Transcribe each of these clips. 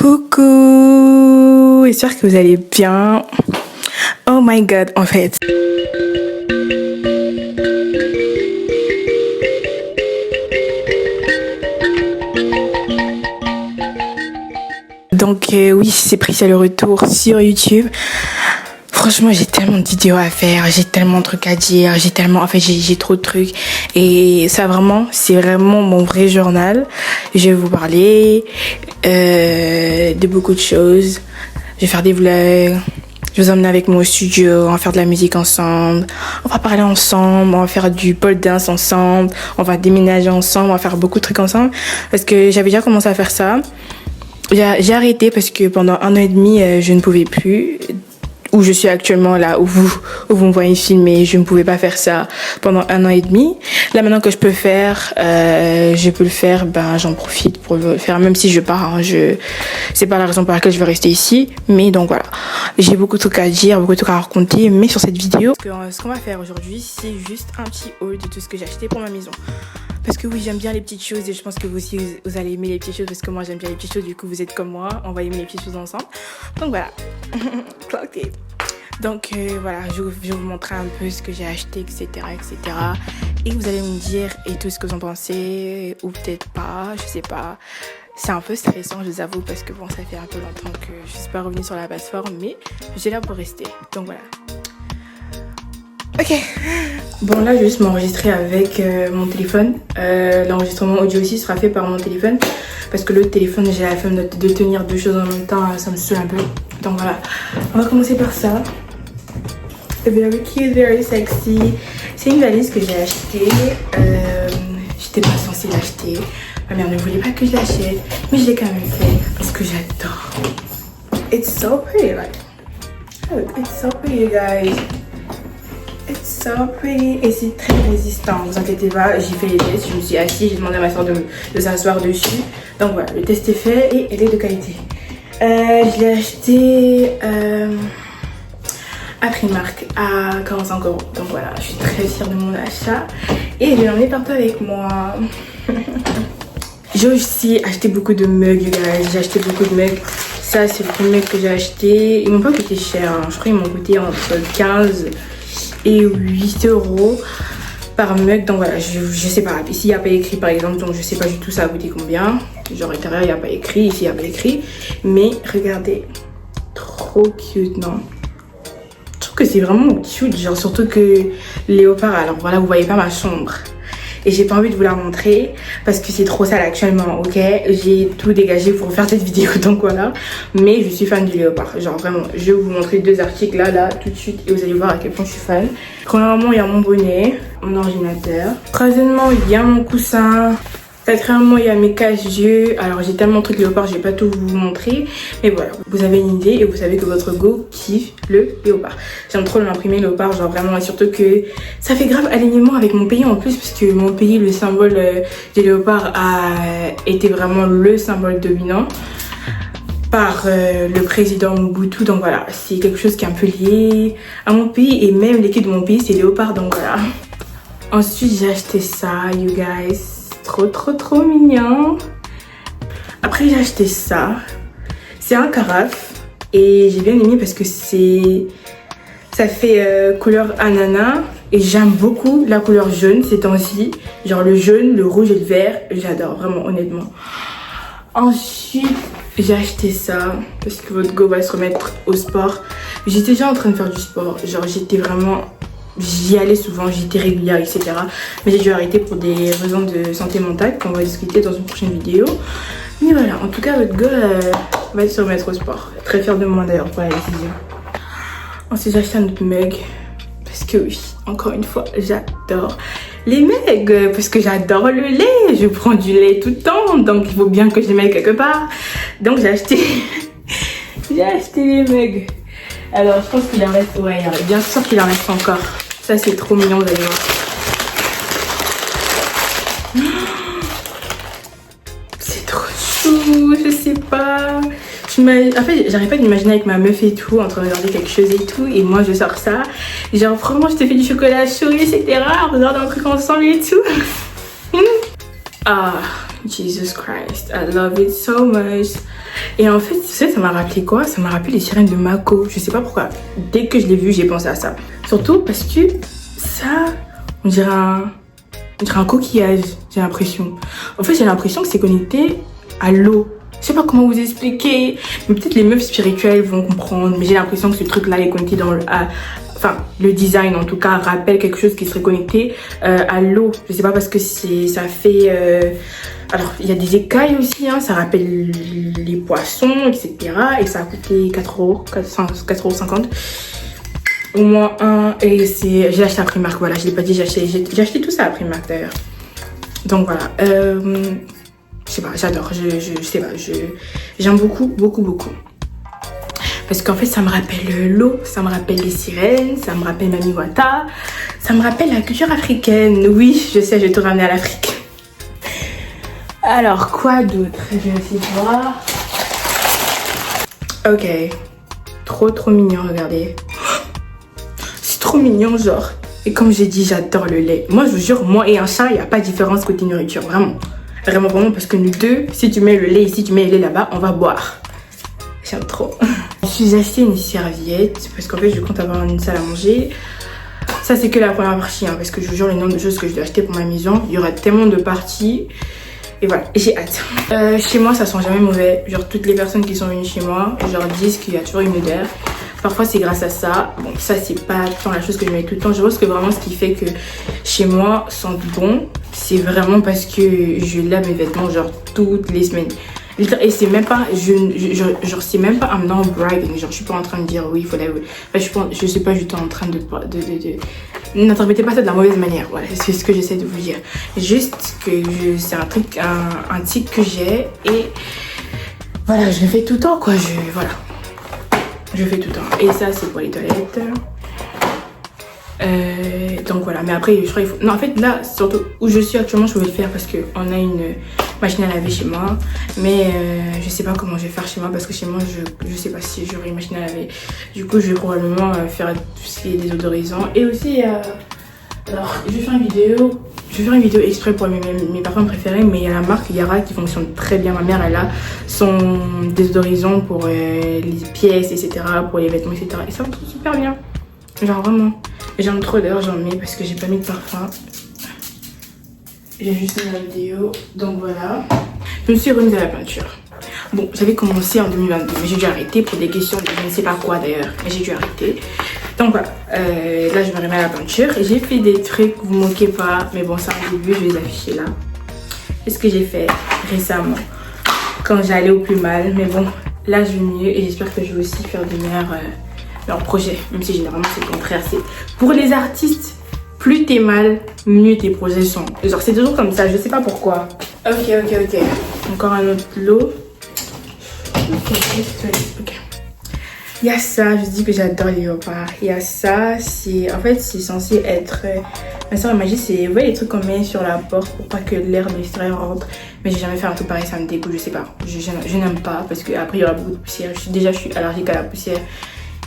Coucou, j'espère que vous allez bien. Oh my god, en fait. Donc oui, c'est Priscilla le retour sur YouTube. Franchement, j'ai tellement de vidéos à faire, j'ai tellement de trucs à dire, j'ai trop de trucs. Et ça vraiment, c'est vraiment mon vrai journal. Je vais vous parler de beaucoup de choses. Je vais faire des vlogs. Je vais vous emmener avec moi au studio, on va faire de la musique ensemble, on va parler ensemble, on va faire du pole dance ensemble, on va déménager ensemble, on va faire beaucoup de trucs ensemble. Parce que j'avais déjà commencé à faire ça. J'ai arrêté parce que pendant 1 an et demi, je ne pouvais plus. Où je suis actuellement là, où vous me voyez filmer, je ne pouvais pas faire ça pendant 1 an et demi. Là, maintenant que je peux le faire, j'en profite pour le faire, même si je pars, c'est pas la raison pour laquelle je vais rester ici. Mais donc voilà. J'ai beaucoup de trucs à dire, beaucoup de trucs à raconter, mais sur cette vidéo, ce qu'on va faire aujourd'hui, c'est juste un petit haul de tout ce que j'ai acheté pour ma maison. Parce que oui, j'aime bien les petites choses et je pense que vous aussi, vous allez aimer les petites choses parce que moi, j'aime bien les petites choses. Du coup, vous êtes comme moi, on va aimer les petites choses ensemble. Donc voilà. Clock it. Donc voilà, je vais vous montrer un peu ce que j'ai acheté, etc. Et vous allez me dire et tout ce que vous en pensez, ou peut-être pas, je sais pas. C'est un peu stressant, je vous avoue, parce que bon, ça fait un peu longtemps que je suis pas revenue sur la plateforme, mais j'ai là pour rester. Donc voilà. Ok. Bon, là, je vais juste m'enregistrer avec mon téléphone. L'enregistrement audio aussi sera fait par mon téléphone. Parce que l'autre téléphone, j'ai la flemme de tenir 2 choses en même temps. Ça me saoule un peu. Donc voilà. On va commencer par ça. Very cute, very sexy. C'est une valise que j'ai achetée. J'étais pas censée l'acheter. Ma mère ne voulait pas que je l'achète. Mais je l'ai quand même fait. Parce que j'adore. It's so pretty. Like, look, it's so pretty, you guys. It's so pretty. Et c'est très résistant, vous inquiétez pas, j'ai fait les tests, je me suis assise, j'ai demandé à ma soeur de s'asseoir dessus. Donc voilà, le test est fait et elle est de qualité. Je l'ai acheté à Primark à 45 €. Donc voilà, je suis très fière de mon achat et je l'ai emmené partout avec moi. J'ai aussi acheté beaucoup de mugs, you guys. J'ai acheté beaucoup de mugs. Ça, c'est le premier mug que j'ai acheté. Ils m'ont pas coûté cher, hein. Je crois qu'ils m'ont coûté entre 15 et 8 € par mug. Donc voilà, je sais pas. Ici, il n'y a pas écrit par exemple, donc je sais pas du tout ça a coûté combien. Genre, à l'intérieur, il n'y a pas écrit. Ici, il n'y a pas écrit. Mais regardez, trop cute, non? Je trouve que c'est vraiment cute. Genre, surtout que léopard. Alors voilà, vous voyez pas ma chambre. Et j'ai pas envie de vous la montrer parce que c'est trop sale actuellement, ok? J'ai tout dégagé pour faire cette vidéo, donc voilà. Mais je suis fan du léopard, genre vraiment. Je vais vous montrer 2 articles là, tout de suite. Et vous allez voir à quel point je suis fan. Premièrement, il y a mon bonnet, mon ordinateur. Troisièmement, il y a mon coussin. Quatrièmement, il y a mes cache-yeux. Alors j'ai tellement de trucs léopard, je vais pas tout vous montrer. Mais voilà, vous avez une idée et vous savez que votre go kiffe le léopard. J'aime trop l'imprimer léopard, genre vraiment. Et surtout que ça fait grave alignement avec mon pays en plus. Parce que mon pays, le symbole du léopard a été vraiment le symbole dominant par le président Mobutu. Donc voilà, c'est quelque chose qui est un peu lié à mon pays. Et même l'équipe de mon pays, c'est léopard, donc voilà. Ensuite, j'ai acheté ça, you guys. Trop mignon. Après, j'ai acheté ça. C'est un carafe. Et j'ai bien aimé parce que ça fait couleur ananas. Et j'aime beaucoup la couleur jaune ces temps-ci. Genre le jaune, le rouge et le vert. J'adore, vraiment, honnêtement. Ensuite, j'ai acheté ça parce que votre go va se remettre au sport. J'étais déjà en train de faire du sport. Genre, j'y allais souvent, j'étais régulière, etc. Mais j'ai dû arrêter pour des raisons de santé mentale qu'on va discuter dans une prochaine vidéo. Mais voilà, en tout cas, votre go va se remettre au sport. Très fière de moi d'ailleurs pour la décision. Ensuite, j'ai acheté un autre mug. Parce que oui, encore une fois, j'adore les mugs. Parce que j'adore le lait. Je prends du lait tout le temps. Donc, il faut bien que je les mette quelque part. Donc, j'ai acheté les mugs. Alors, je pense qu'il en reste, ouais, bien sûr qu'il en reste encore. Ça, c'est trop mignon, vous allez voir. C'est trop chou, je sais pas. En fait, j'arrive pas d'imaginer avec ma meuf et tout, en train de regarder quelque chose et tout. Et moi, je sors ça. Genre, vraiment, je te fais du chocolat chaud, etc. On regarde un truc ensemble et tout. Ah, Jesus Christ, I love it so much. Et en fait, ça m'a rappelé quoi? Ça m'a rappelé les sirènes de Mako. Je sais pas pourquoi. Dès que je l'ai vu, j'ai pensé à ça. Surtout parce que ça, on dirait un coquillage, j'ai l'impression. En fait, j'ai l'impression que c'est connecté à l'eau. Je sais pas comment vous expliquer, mais peut-être les meufs spirituelles vont comprendre. Mais j'ai l'impression que ce truc-là est connecté dans enfin, le design en tout cas rappelle quelque chose qui serait connecté à l'eau. Je sais pas parce que ça fait... Alors, il y a des écailles aussi, hein, ça rappelle les poissons, etc. Et ça a coûté 4,50 €. Au moins un. Et j'ai acheté à Primark, voilà, je l'ai pas dit, j'ai acheté tout ça à Primark d'ailleurs. Donc voilà. Je sais pas, j'adore. Je sais pas, j'aime beaucoup. Parce qu'en fait, ça me rappelle l'eau, ça me rappelle les sirènes, ça me rappelle Mami Wata, ça me rappelle la culture africaine. Oui, je sais, je vais tout ramener à l'Afrique. Alors, quoi d'autre? Je vais essayer de voir. Ok. Trop mignon, regardez. C'est trop mignon, genre. Et comme j'ai dit, j'adore le lait. Moi, je vous jure, moi et un chat, il n'y a pas de différence côté nourriture, vraiment. Vraiment, parce que nous deux, si tu mets le lait ici, tu mets le lait là-bas, on va boire. J'aime trop. Je suis acheté une serviette parce qu'en fait, je compte avoir une salle à manger. Ça, c'est que la première partie, hein, parce que je vous jure, le nombre de choses que je dois acheter pour ma maison, il y aura tellement de parties. Et voilà, j'ai hâte. Chez moi, ça sent jamais mauvais. Genre, toutes les personnes qui sont venues chez moi, genre, disent qu'il y a toujours une odeur. Parfois, c'est grâce à ça. Bon, ça, c'est pas tant la chose que je mets tout le temps. Je pense que vraiment, ce qui fait que chez moi sent bon, c'est vraiment parce que je lave mes vêtements, genre, toutes les semaines. Et c'est même pas, genre, c'est même pas un non bragging. Genre, je suis pas en train de dire oui, il faut laver. Enfin, je suis pas du tout en train de n'interprétez pas ça de la mauvaise manière. Voilà, c'est ce que j'essaie de vous dire. Juste que c'est un truc, un tic que j'ai et voilà, je le fais tout le temps, quoi. Voilà, je fais tout le temps. Et ça, c'est pour les toilettes. Donc voilà, mais après, je crois qu'il faut. Non, en fait, là, surtout où je suis actuellement, je pouvais le faire parce qu'on a une machine à laver chez moi. Mais je sais pas comment je vais faire chez moi parce que chez moi, je sais pas si j'aurai une machine à laver. Du coup, je vais probablement faire tout ce qui est désodorisant. Et aussi, alors, je vais faire une vidéo exprès pour mes parfums préférés, mais il y a la marque Yara qui fonctionne très bien. Ma mère, elle a son désodorisant pour les pièces, etc., pour les vêtements, etc. Et ça fonctionne super bien. Genre vraiment. J'aime trop, d'ailleurs j'en mets parce que j'ai pas mis de parfum. J'ai juste mis la vidéo. Donc voilà. Je me suis remise à la peinture. Bon, j'avais commencé en 2022, mais j'ai dû arrêter pour des questions de je ne sais pas quoi d'ailleurs. Mais j'ai dû arrêter. Donc voilà. Là, je me remets à la peinture. J'ai fait des trucs, vous moquez pas. Mais bon, c'est un début, je vais les afficher là. C'est ce que j'ai fait récemment. Quand j'allais au plus mal. Mais bon, là, je vais mieux. Et j'espère que je vais aussi faire de meilleurs projets. Même si généralement, c'est le contraire. C'est pour les artistes, plus t'es mal, mieux tes projets sont. Genre, c'est toujours comme ça. Je sais pas pourquoi. Ok. Encore un autre lot. Ok. Il y a ça, je dis que j'adore les léopards. Il y a ça, en fait c'est censé être... ma soeur m'a dit, c'est vous voyez les trucs qu'on met sur la porte pour pas que l'air de l'extérieur rentre. Mais j'ai jamais fait un truc pareil, ça me dégoûte, je sais pas. Je n'aime pas parce qu'après il y aura beaucoup de poussière. Je suis allergique à la poussière.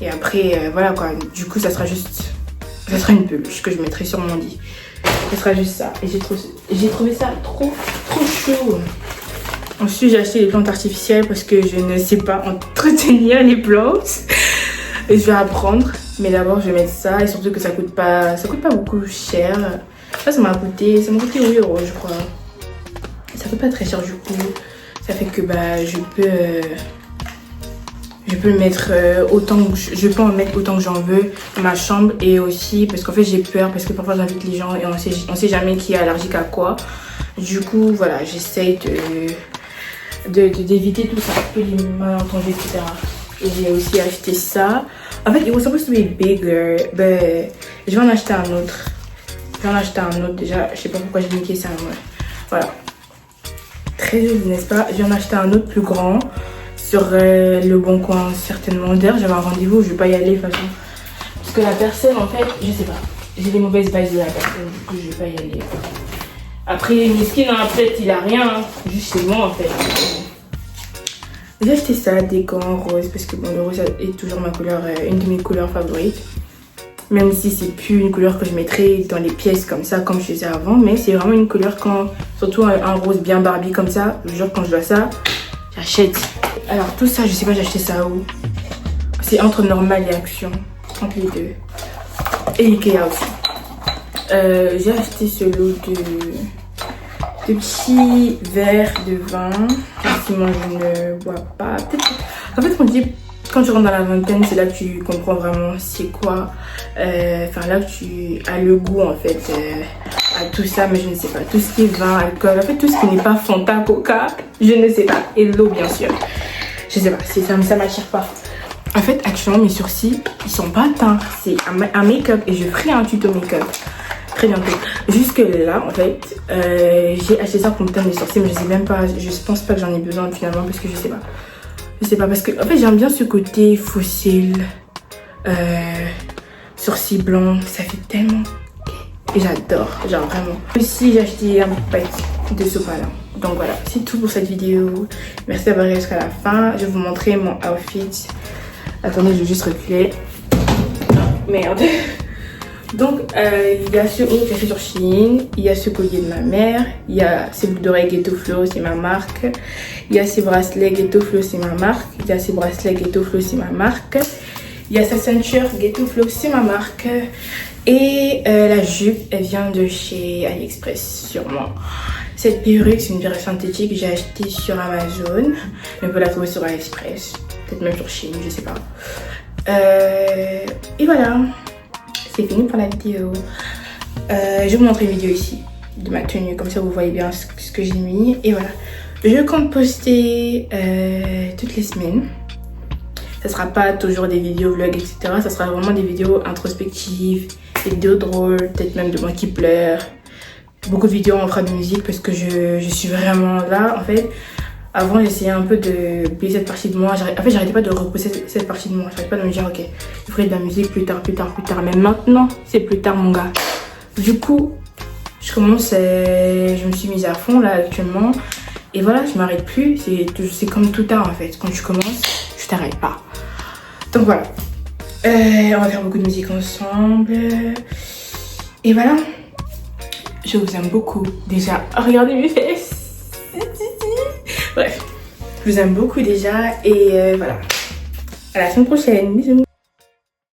Et après, voilà quoi. Du coup, ça sera une peluche que je mettrai sur mon lit. Ça sera juste ça. Et j'ai trouvé ça trop chaud. Ensuite, j'ai acheté des plantes artificielles parce que je ne sais pas entretenir les plantes. Et je vais apprendre. Mais d'abord, je vais mettre ça. Et surtout que ça coûte pas beaucoup cher. Ça m'a coûté 8 €, je crois. Ça coûte pas très cher du coup. Ça fait que je peux mettre je peux en mettre autant que j'en veux dans ma chambre. Et aussi parce qu'en fait j'ai peur parce que parfois j'invite les gens et on sait jamais qui est allergique à quoi. Du coup voilà, j'essaye d'éviter tout ça, tous les malentendus, etc. Et j'ai aussi acheté ça. En fait, it was supposed to be bigger, but je vais en acheter un autre. Déjà, je sais pas pourquoi j'ai niqué ça. Voilà. Très joli, n'est-ce pas? Je vais en acheter un autre plus grand. Sur le Bon Coin certainement. D'ailleurs j'avais un rendez-vous, je vais pas y aller de toute façon parce que la personne en fait, je sais pas, j'ai des mauvaises vibes de la personne, du coup je vais pas y aller. Après Miskin hein, peut-être il a rien, hein. Juste c'est moi en fait. J'ai acheté ça, des gants roses parce que bon, le rose est toujours ma couleur, une de mes couleurs favorites. Même si c'est plus une couleur que je mettrais dans les pièces comme ça, comme je faisais avant. Mais c'est vraiment une couleur quand, surtout un rose bien Barbie comme ça. Le jour quand je vois ça, j'achète. Alors tout ça, je sais pas j'ai acheté ça où. C'est entre Normal et Action. Entre les deux. Et Ikea aussi. J'ai acheté ce lot de petits verres de vin. Si moi je ne bois pas. En fait on dit quand tu rentres dans la vingtaine, c'est là que tu comprends vraiment c'est quoi. Enfin là que tu as le goût en fait à tout ça, mais je ne sais pas. Tout ce qui est vin, alcool, en fait tout ce qui n'est pas Fanta, Coca, je ne sais pas. Et l'eau bien sûr. Je sais pas, ça m'attire pas. En fait actuellement mes sourcils ils sont pas teints. C'est un make-up et je ferai un tuto make-up très bientôt. Jusque là en fait j'ai acheté ça pour me teindre les sourcils, mais je sais même pas, je pense pas que j'en ai besoin finalement parce que je sais pas parce que en fait j'aime bien ce côté fossile, sourcils blancs, ça fait tellement et j'adore, genre vraiment. Aussi j'ai acheté un pack de sopalin. Donc voilà, c'est tout pour cette vidéo. Merci d'avoir regardé jusqu'à la fin. Je vais vous montrer mon outfit. Attendez, je vais juste reculer. Merde. Donc, il y a ce haut que j'ai fait sur Shein, il y a ce collier de ma mère, il y a ces boucles d'oreilles Ghetto Flow, c'est ma marque, il y a ces bracelets Ghetto Flow, c'est ma marque, il y a ces bracelets Ghetto Flow, c'est ma marque, il y a sa ceinture Ghetto Flow, c'est ma marque, et la jupe, elle vient de chez AliExpress, sûrement. Cette perruque, c'est une perruque synthétique que j'ai achetée sur Amazon, mais on peut la trouver sur AliExpress, peut-être même sur Shein, je sais pas. Et voilà. C'est fini pour la vidéo. Je vais vous montrer une vidéo ici de ma tenue, comme ça vous voyez bien ce que j'ai mis. Et voilà, je compte poster toutes les semaines. Ça sera pas toujours des vidéos vlogs, etc. Ça sera vraiment des vidéos introspectives, des vidéos drôles, peut-être même de moi qui pleure. Beaucoup de vidéos en fera de musique parce que je suis vraiment là. En fait, avant j'essayais un peu de oublier cette partie de moi. En fait, j'arrêtais pas de repousser cette partie de moi. J'arrêtais pas de me dire ok, il faudrait de la musique plus tard. Mais maintenant, c'est plus tard mon gars. Du coup, je me suis mise à fond là actuellement. Et voilà, je m'arrête plus. C'est comme tout tard en fait. Quand tu commences, tu t'arrêtes pas. Donc voilà. On va faire beaucoup de musique ensemble. Et voilà. Je vous aime beaucoup. Déjà, regardez mes fesses. Bref, je vous aime beaucoup déjà et voilà. À la semaine prochaine. Bisous.